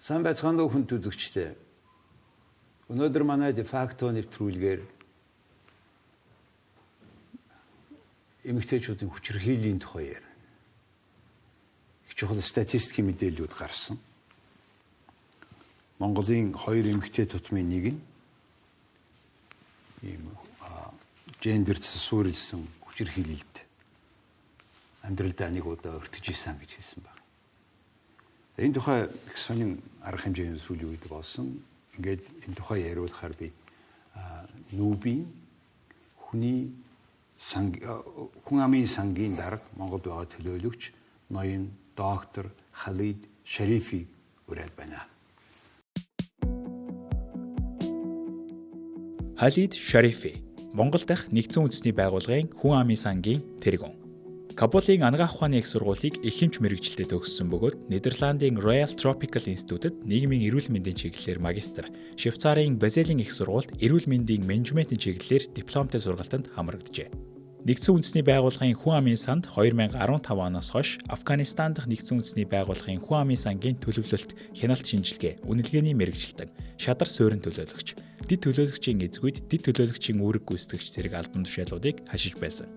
Сайн байцгаана уу хүн үзэгчдээ. Өнөөдөр манай де факто нэвтрүүлгээр эмэгтэйчүүдийн хүчирхийллийн тухай ярина. Их чухал статистикийн мэдээллүүд гарсан. Монголын 2 эмэгтэй тутмын нэг нь Жендэрт суурилсан хүчирхийлэлд амьдралдаа нэг удаа өртөж исэн гэж хэлсэн байна. Энэ тухай их сонин арга хэмжээний сүүлийн үед болсон. Ингээд энэ тухай яриулахаар би НҮБ-ын хүн амын сангийн дарга Монголд байгаа төлөөлөгч ноён доктор Халид Шарифи ураад байна. Халид Шарифи Монгол дахь нэгдсэн үндэсний байгууллагын хүн амын сангийн Тэргүүн. Кабулын анагаах ухааны их сургуулийг ихэмж мэргэжилтэд төгссөн бөгөөд Нидерландын Royal Tropical Institute-д нийгмийн эрүүл мэндийн чиглэлээр магистр, Швейцарын Базелийн их сургуульд эрүүл мэндийн менежментийн чиглэлээр дипломтой сургалтанд хамрагджээ. Нэгдсэн үндэсний байгууллагын хүн амын санд 2015 оноос хойш Афганистан дахь нэгдсэн үндэсний байгууллагын хүн амын сангийн төлөвлөлт, хяналт шинжилгээ, үнэлгээний мэргэжилтэн, шадар суурин төлөөлөгч, дэд төлөөлөгчийн эзгүйд дэд төлөөлөгчийн үүрэг гүйцэтгэгч зэрэг албан тушаалуудыг хашиж байсан.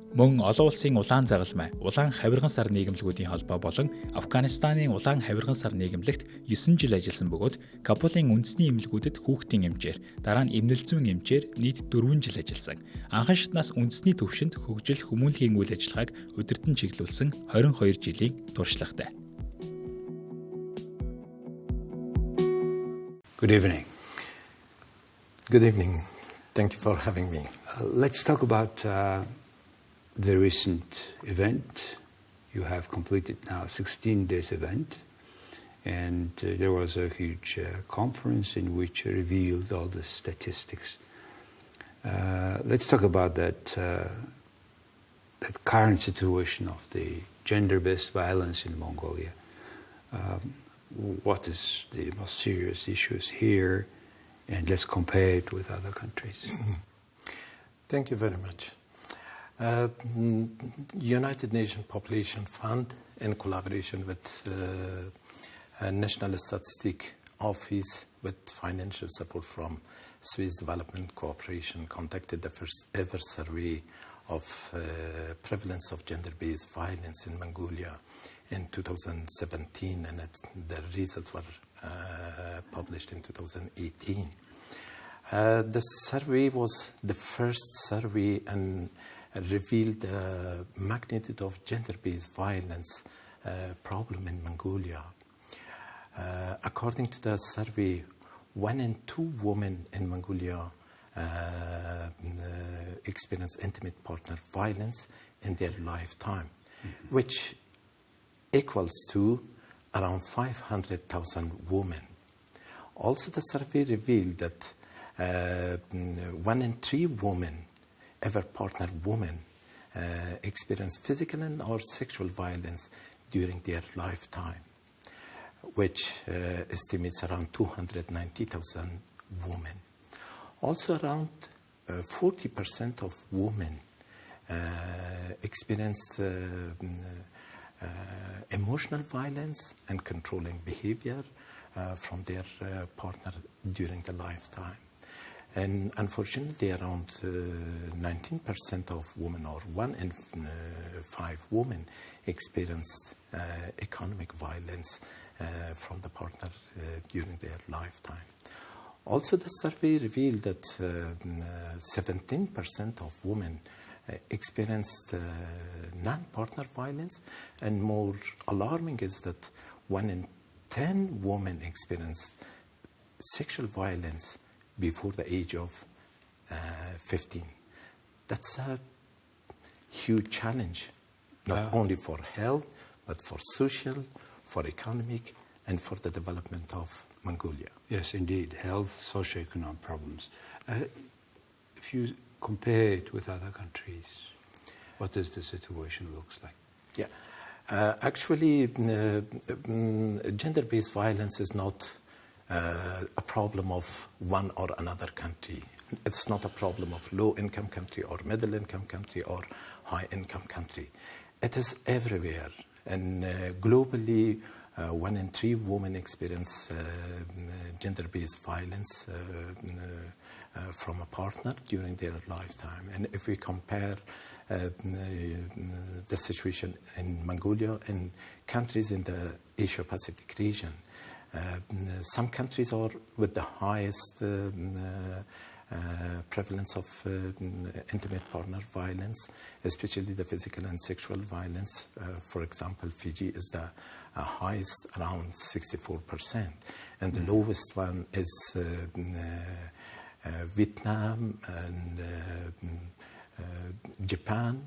Мөн олон улсын улаан загалмай, улаан хавирган сар нийгэмлэгүүдийн холбоо болон Афганистаны улаан хавирган сар нийгэмлэгт 9 жил ажилласан бөгөөд Кабулын үндэсний эмнэлгүүдэд хүүхдийн эмчээр, дараа нь эмнэл зүйн эмчээр нийт 4 жил ажилласан. Анхан шатнаас үндэсний төвшөнд хөгжил хүмүүнлэгийн үйл ажиллагааг удирдан чиглүүлсэн 22 жилийн туршлагатай. Good evening. Good evening. Thank you for having me. Let's talk about the recent event. You have completed now a 16 days event, and there was a huge conference in which revealed all the statistics. Let's talk about that current situation of the gender-based violence in Mongolia. What is the most serious issues here, and let's compare it with other countries. Thank you very much. United Nations Population Fund, in collaboration with National Statistic Office with financial support from Swiss Development Cooperation, conducted the first ever survey of prevalence of gender-based violence in Mongolia in 2017, and the results were published in 2018. The survey was the first survey and revealed the magnitude of gender-based violence problem in Mongolia. According to the survey, 1 in 2 women in Mongolia experience intimate partner violence in their lifetime, which equals to around 500,000 women. Also, the survey revealed that 1 in 3 women, ever partnered women, experience physical and or sexual violence during their lifetime, which estimates around 290,000 women. Also, around 40% of women experienced emotional violence and controlling behavior from their partner during the lifetime. And unfortunately, around 19% of women, or 1 in 5 women, experienced economic violence from the partner during their lifetime. Also, the survey revealed that 17% of women experienced non-partner violence, and more alarming is that 1 in 10 women experienced sexual violence before the age of 15. That's a huge challenge, not only for health, but for social, for economic, and for the development of Mongolia. Yes, indeed, health, socio-economic problems. If you compare it with other countries, what does the situation looks like? Yeah, actually, gender-based violence is not a problem of one or another country. It's not a problem of low-income country or middle-income country or high-income country. It is everywhere, and globally 1 in 3 women experience gender-based violence from a partner during their lifetime. And if we compare the situation in Mongolia and countries in the Asia-Pacific region, some countries are with the highest prevalence of intimate partner violence, especially the physical and sexual violence. For example, Fiji is the highest, around 64%, and the lowest one is Vietnam and Japan.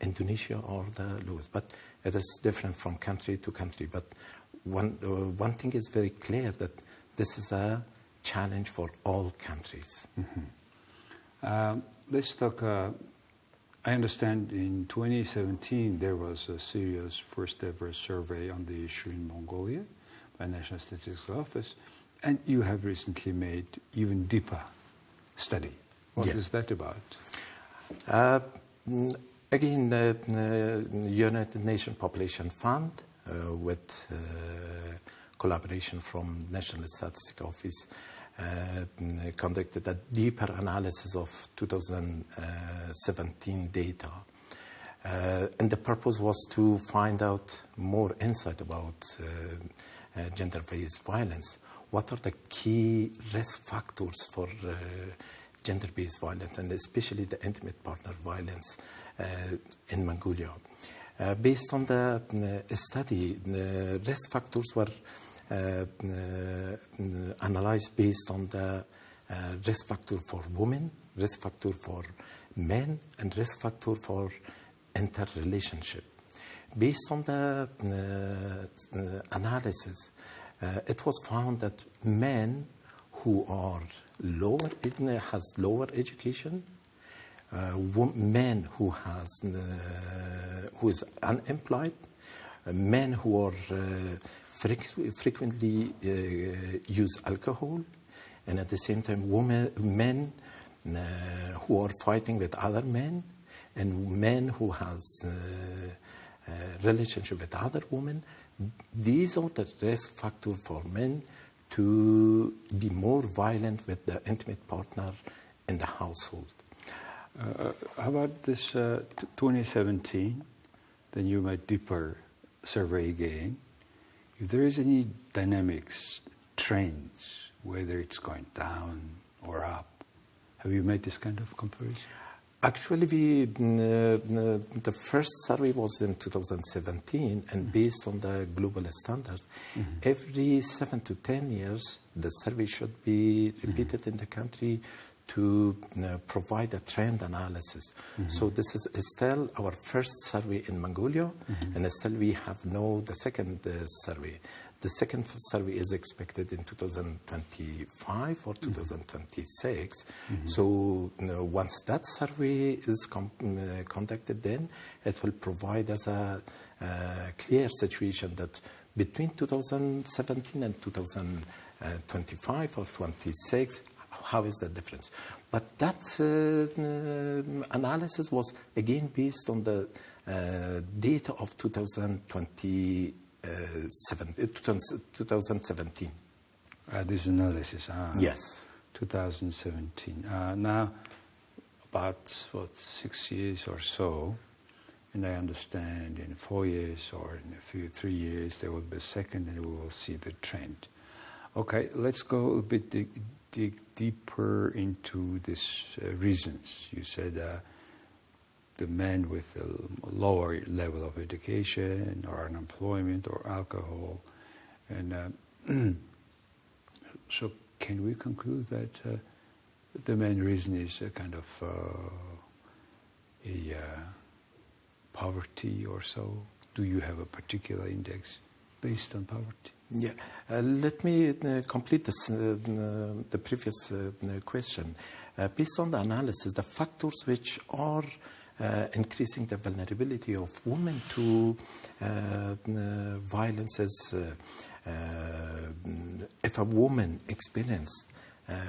Indonesia are the lowest, but it is different from country to country. But one thing is very clear, that this is a challenge for all countries. Let's talk. I understand in 2017 there was a serious first ever survey on the issue in Mongolia by National Statistics Office, and you have recently made even deeper study. What is that about? Again, the United Nations Population Fund with collaboration from National Statistics Office conducted a deeper analysis of 2017 data. And the purpose was to find out more insight about gender-based violence. What are the key risk factors for gender-based violence, and especially the intimate partner violence in Mongolia? Based on the study, the risk factors were analyzed based on the risk factor for women, risk factor for men, and risk factor for interrelationship. Based on the analysis, it was found that men who are has lower education, men who is unemployed, men who are frequently use alcohol, and at the same time men who are fighting with other men, and men who has relationship with other women. These are the risk factors for men to be more violent with the intimate partner in the household. How about this 2017? Then you made deeper survey again. If there is any dynamics, trends, whether it's going down or up, have you made this kind of comparison? Actually, the first survey was in 2017, and based on the global standards, every 7 to 10 years, the survey should be repeated in the country to provide a trend analysis. So this is still our first survey in Mongolia, and still we have the second survey. The second survey is expected in 2025 or 2026. So once that survey is conducted, then it will provide us a clear situation that between 2017 and 2025 or 26, how is the difference? But that analysis was again based on the data of 2017. This analysis, yes, 2017. Now, about 6 years or so, and I understand in 4 years or in 3 years there will be a second, and we will see the trend. Okay, let's go a bit dig deeper into these reasons. You said the men with a lower level of education or unemployment or alcohol. And so can we conclude that the main reason is a kind of poverty or so? Do you have a particular index based on poverty? Yeah. Let me complete this, the previous question. Based on the analysis, the factors which are increasing the vulnerability of women to violence is if a woman experiences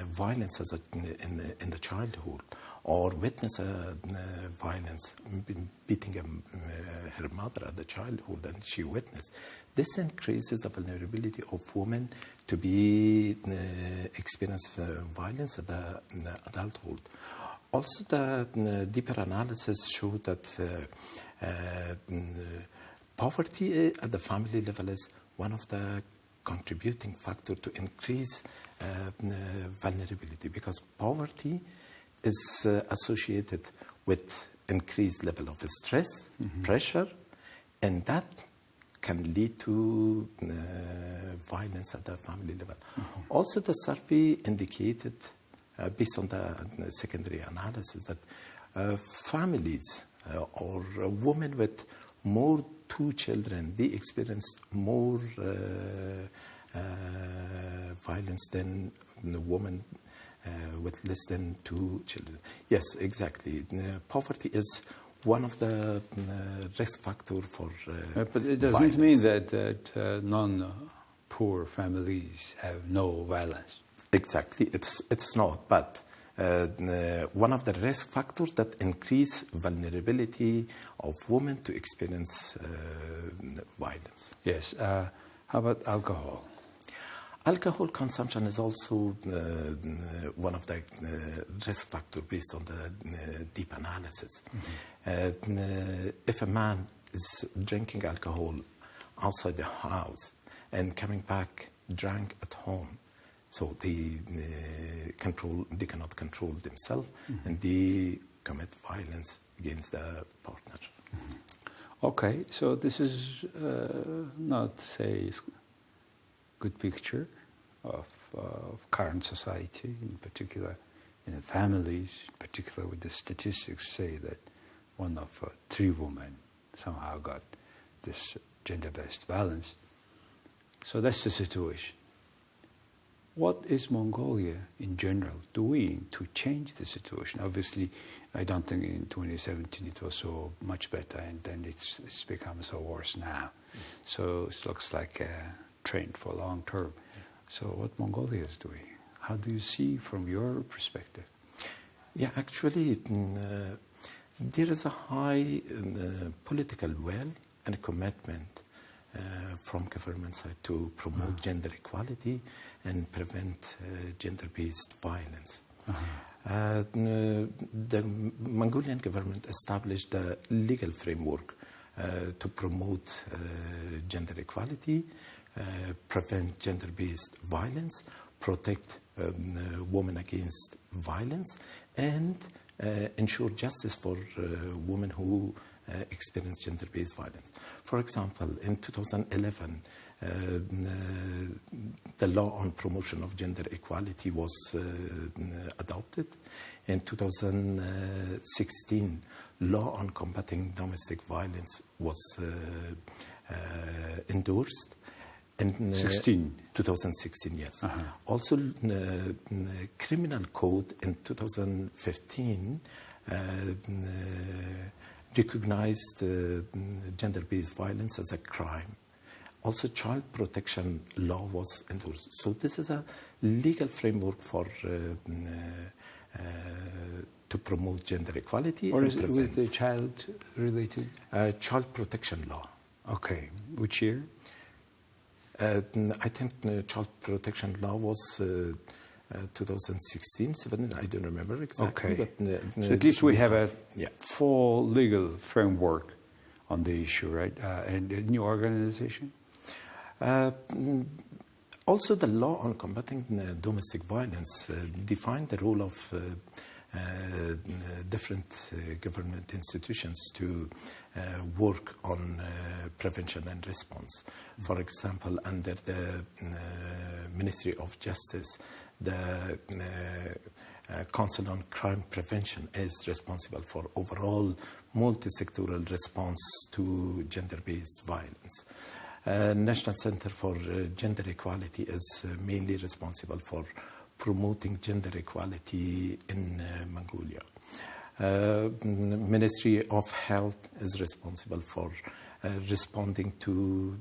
violence in the childhood, or witness violence, beating her mother at the childhood, and she witnessed. This increases the vulnerability of women to be experience violence at the adulthood. Also, the deeper analysis showed that poverty at the family level is one of the contributing factor to increase vulnerability, because poverty is associated with increased level of stress, pressure, and that can lead to violence at the family level. Also, the survey indicated, based on the secondary analysis, that families or women with more two children, they experienced more violence than the woman with less than two children. Yes, exactly. Poverty is one of the risk factors for but it doesn't violence. mean that non-poor families have no violence. Exactly, it's not. But one of the risk factors that increase vulnerability of women to experience violence. Yes. How about alcohol? Alcohol consumption is also one of the risk factors based on the deep analysis. If a man is drinking alcohol outside the house and coming back drunk at home, so they cannot control themselves, and they commit violence against the partner. Okay, so this is not, say, good picture of current society, in particular in families, in particular with the statistics say that one of 3 women somehow got this gender-based violence. So that's the situation. What is Mongolia in general doing to change the situation? Obviously, I don't think in 2017 it was so much better, and then it's become so worse now. So it looks like a trend for long term. So what Mongolia is doing, how do you see from your perspective? Yeah, actually, there is a high political will and a commitment from government side to promote gender equality and prevent gender-based violence. The Mongolian government established a legal framework to promote gender equality, prevent gender-based violence, protect women against violence, and ensure justice for women who experience gender-based violence. For example, in 2011, the law on promotion of gender equality was adopted. In 2016, law on combating domestic violence was endorsed. In 2016, yes. Also, criminal code in 2015 recognized gender-based violence as a crime. Also, child protection law was endorsed. So this is a legal framework for to promote gender equality. Or is it with the child-related? Child protection law. Okay. Which year? I think the child protection law was 2016, 17, I don't remember exactly. Okay. But, so at least we have a full legal framework on the issue, right? And a new organization? Also, the law on combating domestic violence defined the role of different government institutions to work on prevention and response. For example, under the Ministry of Justice, the Council on Crime Prevention is responsible for overall multi-sectoral response to gender-based violence. National Center for Gender Equality is mainly responsible for promoting gender equality in Mongolia. Ministry of Health is responsible for responding to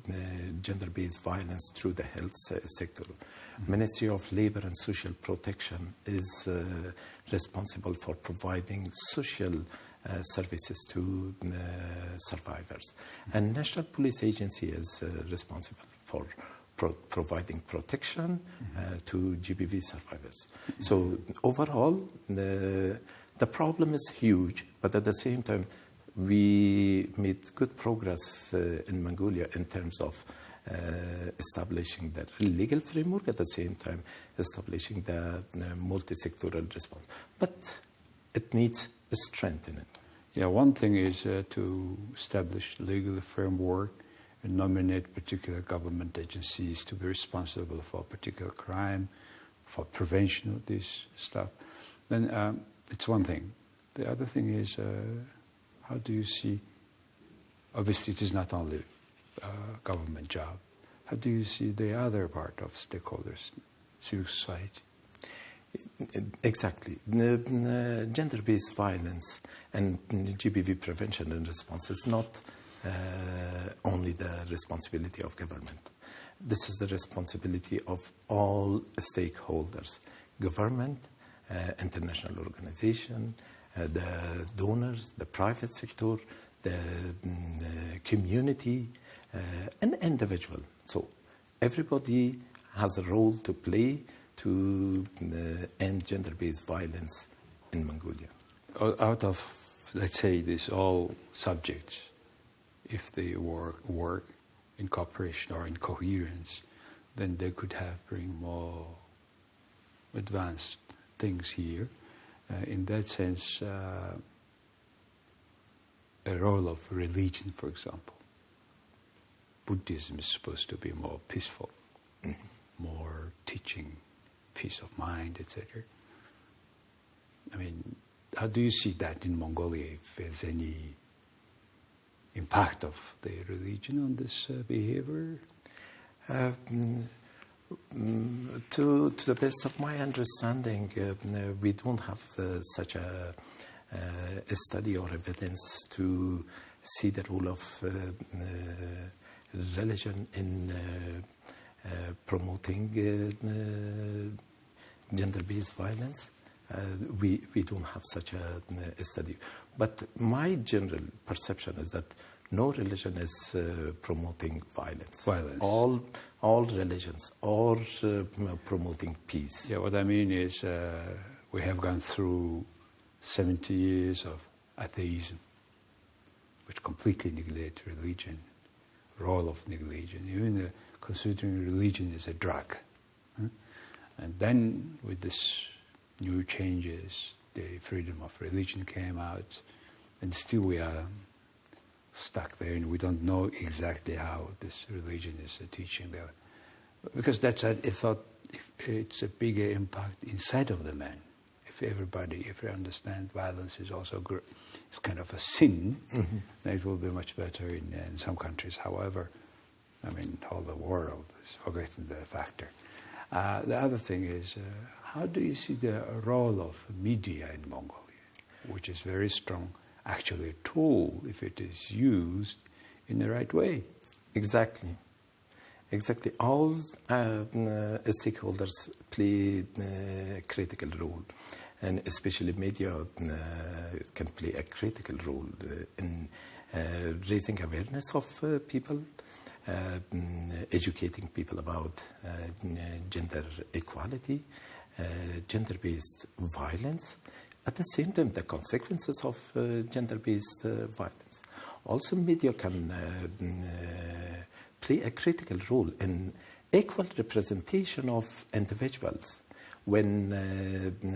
gender-based violence through the health sector. Ministry of Labour and Social Protection is responsible for providing social services to survivors. And National Police Agency is responsible for providing protection to GBV survivors. So overall, the problem is huge, but at the same time, we made good progress in Mongolia in terms of establishing the legal framework, at the same time establishing the multi-sectoral response. But it needs strengthening. Yeah, one thing is to establish legal framework and nominate particular government agencies to be responsible for a particular crime, for prevention of this stuff. Then it's one thing. The other thing is, how do you see, obviously it is not only government job, how do you see the other part of stakeholders, civil society? Exactly. Gender-based violence and GBV prevention and response is not only the responsibility of government. This is the responsibility of all stakeholders, government, international organization, the donors, the private sector, the community, and individual. So everybody has a role to play to end gender-based violence in Mongolia. Out of, let's say, these all subjects, if they work in cooperation or in coherence, then they could bring more advanced things here. In that sense, a role of religion, for example. Buddhism is supposed to be more peaceful, more teaching peace of mind, etc. I mean, how do you see that in Mongolia, if there's any impact of the religion on this behavior? To the best of my understanding, we don't have such a study or evidence to see the role of religion in promoting gender-based violence. We don't have such a study. But my general perception is that no religion is promoting violence. All religions are promoting peace. Yeah, what I mean is we have gone through 70 years of atheism, which completely neglects religion, role of religion, even considering religion is a drug. And then with this new changes, the freedom of religion came out, and still we are stuck there, and we don't know exactly how this religion is teaching there. Because that's, I thought, it's a bigger impact inside of the man. If we understand violence is also it's kind of a sin, then it will be much better in some countries. However, I mean, all the world is forgetting the factor. The other thing is, how do you see the role of media in Mongolia, which is very strong, actually a tool if it is used in the right way? Exactly. All stakeholders play a critical role, and especially media can play a critical role in raising awareness of people, educating people about gender equality, gender-based violence, at the same time the consequences of gender-based violence. Also, media can play a critical role in equal representation of individuals. When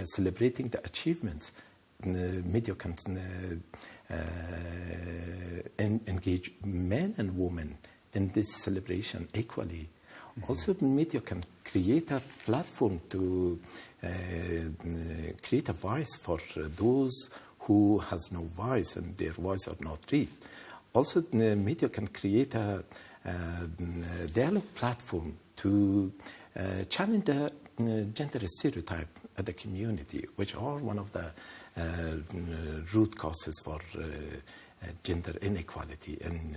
celebrating the achievements, media can engage men and women in this celebration equally. Also, media can create a platform to create a voice for those who has no voice and their voice are not read. Also, media can create a dialogue platform to challenge the gender stereotype at the community, which are one of the root causes for gender inequality and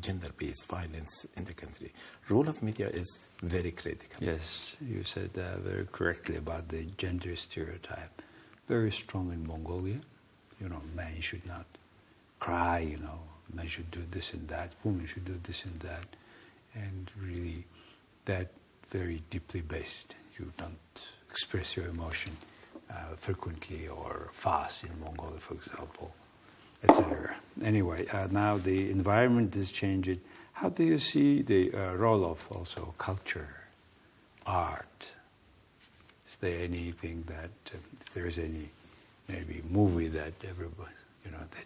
gender-based violence in the country. Role of media is very critical. Yes, you said very correctly about the gender stereotype. Very strong in Mongolia. Men should not cry, men should do this and that, women should do this and that. And really, that very deeply based. You don't express your emotion frequently or fast in Mongolia, for example, etc. Anyway, now the environment is changing. How do you see the role of also culture, art? Is there anything that, if there is any maybe movie that everybody, that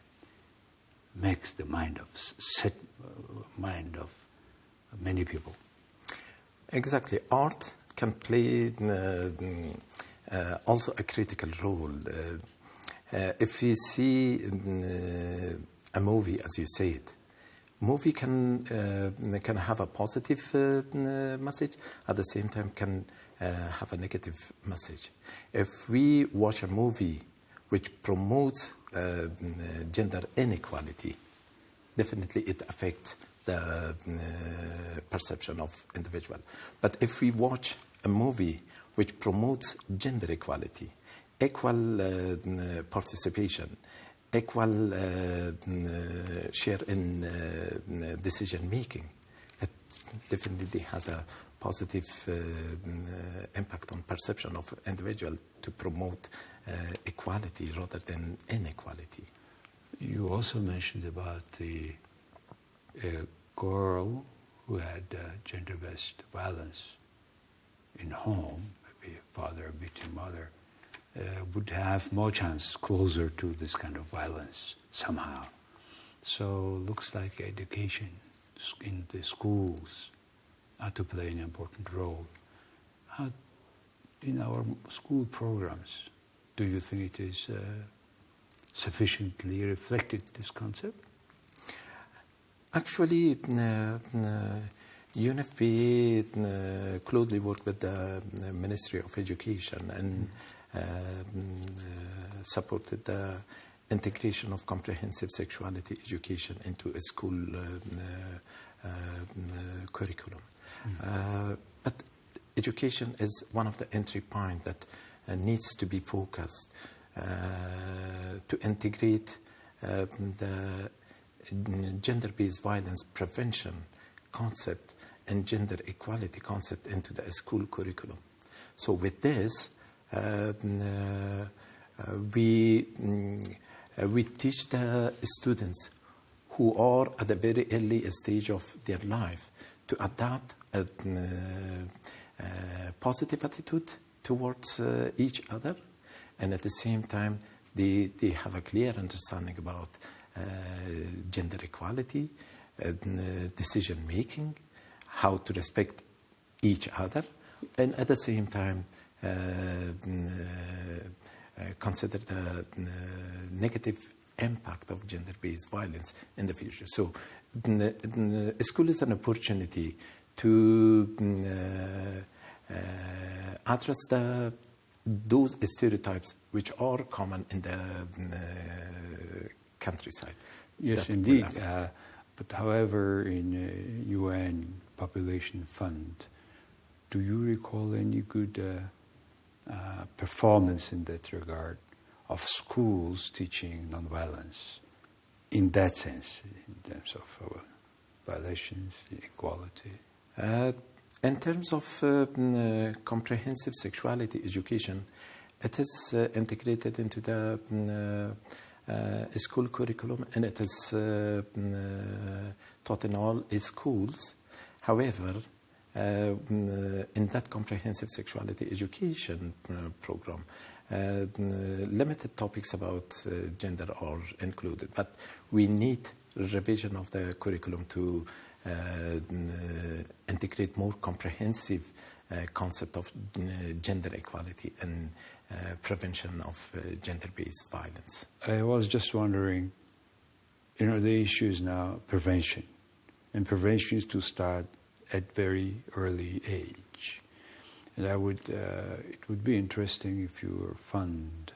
makes the mind of many people? Exactly. Art can play also a critical role. If we see a movie, as you said, movie can have a positive message, at the same time can have a negative message. If we watch a movie which promotes gender inequality, definitely it affects the perception of individual. But if we watch a movie which promotes gender equality, equal participation, equal share in decision making, it definitely has a positive impact on perception of individual to promote equality rather than inequality. You also mentioned about a girl who had gender-based violence in home, maybe a father beating mother, would have more chance closer to this kind of violence somehow. So looks like education in the schools are to play an important role. How, in our school programs, do you think it is sufficiently reflected, this concept? Actually, UNFPA closely work with the Ministry of Education and supported the integration of comprehensive sexuality education into a school curriculum. But education is one of the entry points that needs to be focused to integrate the gender-based violence prevention concept and gender equality concept into the school curriculum. So with this, we teach the students who are at a very early stage of their life to adopt a positive attitude towards each other, and at the same time they have a clear understanding about gender equality, decision making, how to respect each other, and at the same time consider the negative impact of gender-based violence in the future. So school is an opportunity to address those stereotypes which are common in the countryside. Yes, indeed. But however, in UN Population Fund, do you recall any good performance in that regard of schools teaching nonviolence in that sense, in terms of violations, equality? In terms of comprehensive sexuality education, it is integrated into the school curriculum, and it is taught in all schools. However, in that comprehensive sexuality education program, limited topics about gender are included, but we need revision of the curriculum to integrate more comprehensive concept of gender equality and prevention of gender-based violence. I was just wondering, the issue is now prevention, and prevention is to start at very early age. And it would be interesting if your fund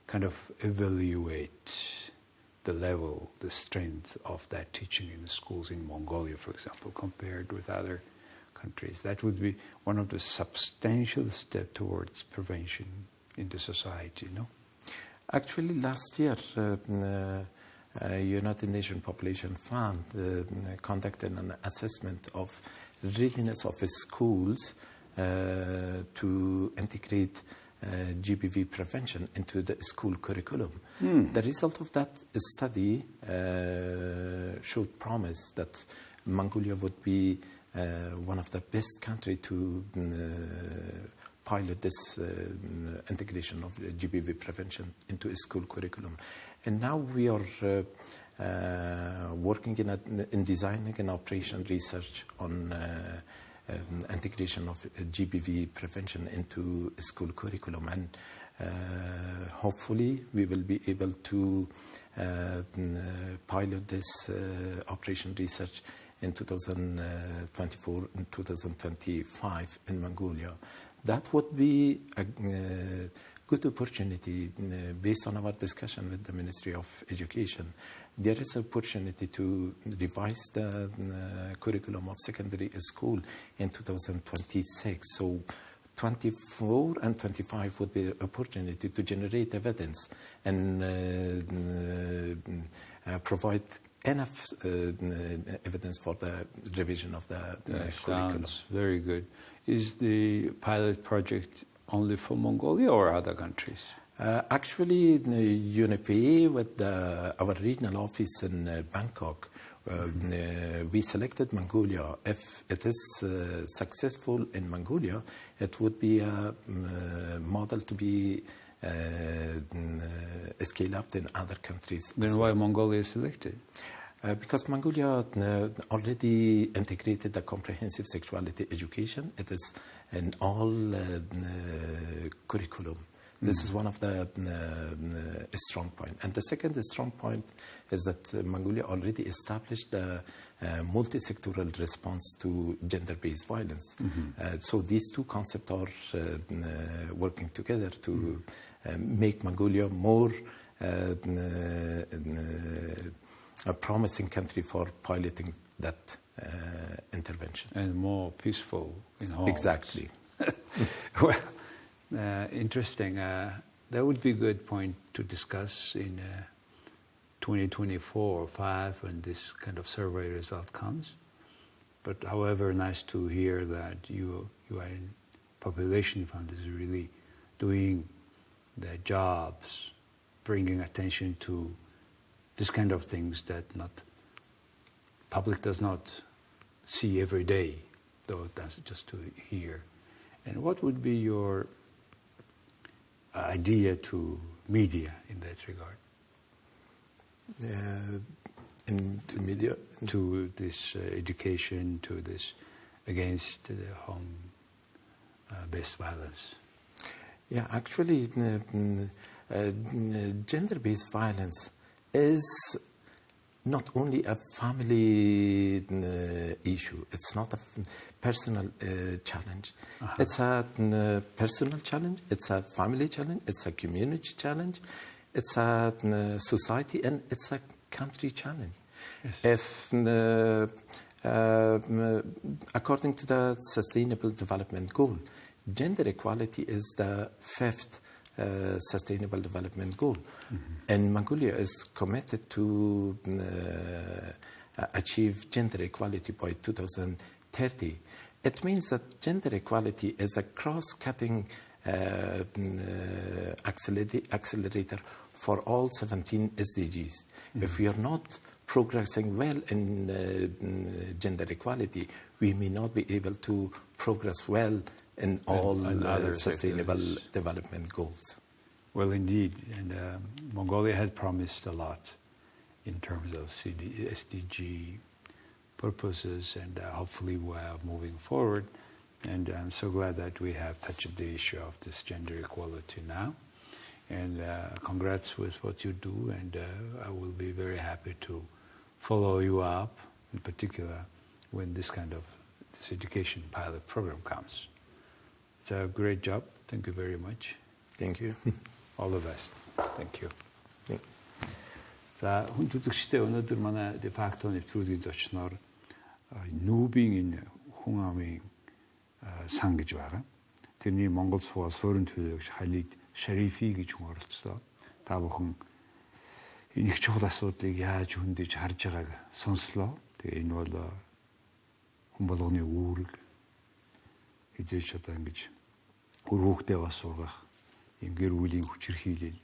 kind of evaluate the level, the strength of that teaching in the schools in Mongolia, for example, compared with other countries. That would be one of the substantial steps towards prevention in the society, no? Actually, last year, United Nations Population Fund conducted an assessment of readiness of schools to integrate GBV prevention into the school curriculum. The result of that study showed promise that Mongolia would be one of the best countries to pilot this integration of GBV prevention into a school curriculum. And now we are working in designing an operation research on integration of GBV prevention into a school curriculum. And hopefully we will be able to pilot this operation research in 2024 and 2025 in Mongolia. That would be a good opportunity based on our discussion with the Ministry of Education. There is an opportunity to revise the curriculum of secondary school in 2026. So 24 and 25 would be an opportunity to generate evidence and provide enough evidence for the revision of the curriculum. Sounds very good. Is the pilot project only for Mongolia or other countries? Actually, UNFPA with our regional office in Bangkok, we selected Mongolia. If it is successful in Mongolia, it would be a model to be scaled up in other countries. Then why Mongolia is selected? Because Mongolia already integrated the comprehensive sexuality education. It is in all curriculum. This is one of the strong points. And the second strong point is that Mongolia already established the multi-sectoral response to gender-based violence. So these two concepts are working together to make Mongolia more a promising country for piloting that intervention. And more peaceful in homes. Exactly. Well, interesting. That would be a good point to discuss in 2024 or 5 when this kind of survey result comes. But however, nice to hear that you are in Population Fund is really doing their jobs, bringing attention to this kind of things that public does not see every day, though that's just to hear. And what would be your idea to media in that regard? To media? To this education, to this against the home-based violence. Yeah, actually, gender-based violence is not only a family issue. It's not a personal challenge. It's a personal challenge. It's a family challenge. It's a community challenge. It's a society and it's a country challenge. Yes. If, according to the Sustainable Development Goal, gender equality is the 5th Sustainable Development Goal. And Mongolia is committed to achieve gender equality by 2030. It means that gender equality is a cross-cutting accelerator for all 17 SDGs. If we are not progressing well in gender equality, we may not be able to progress well in all other sustainable development goals. Well, indeed, and Mongolia had promised a lot in terms of SDG purposes, and hopefully we are moving forward. And I'm so glad that we have touched the issue of this gender equality now. And congrats with what you do, and I will be very happy to follow you up, in particular when this education pilot program comes. It's a great job. Thank you very much. Thank you. All the best. Thank you. За хүн үзэгчтэй өнөөдөр манай де факто нэвтрүүлгийн зочноор НҮБ-ын Хүн амын сан гэж байгаа. Тэрний Монгол суурин төлөөлөгч Халид Шарифи гэж хүн оролцлоо. Та бүхэн энэ их чухал асуудлыг яаж хөндөж харж байгааг сонслоо. Тэгээ энэ бол хүн болгоны үүрэг хизээч одоо ингэж өрөөхтэй бас сургах юм гэр бүлийн хүчирхийлэл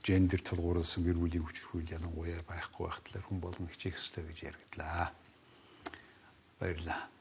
Жендэрт суурилсан гэр бүлийн хүчирхийлэл ялангуяа байхгүй байх талаар хүн болгон хичээх ёстой гэж яригдлаа. Баярлалаа.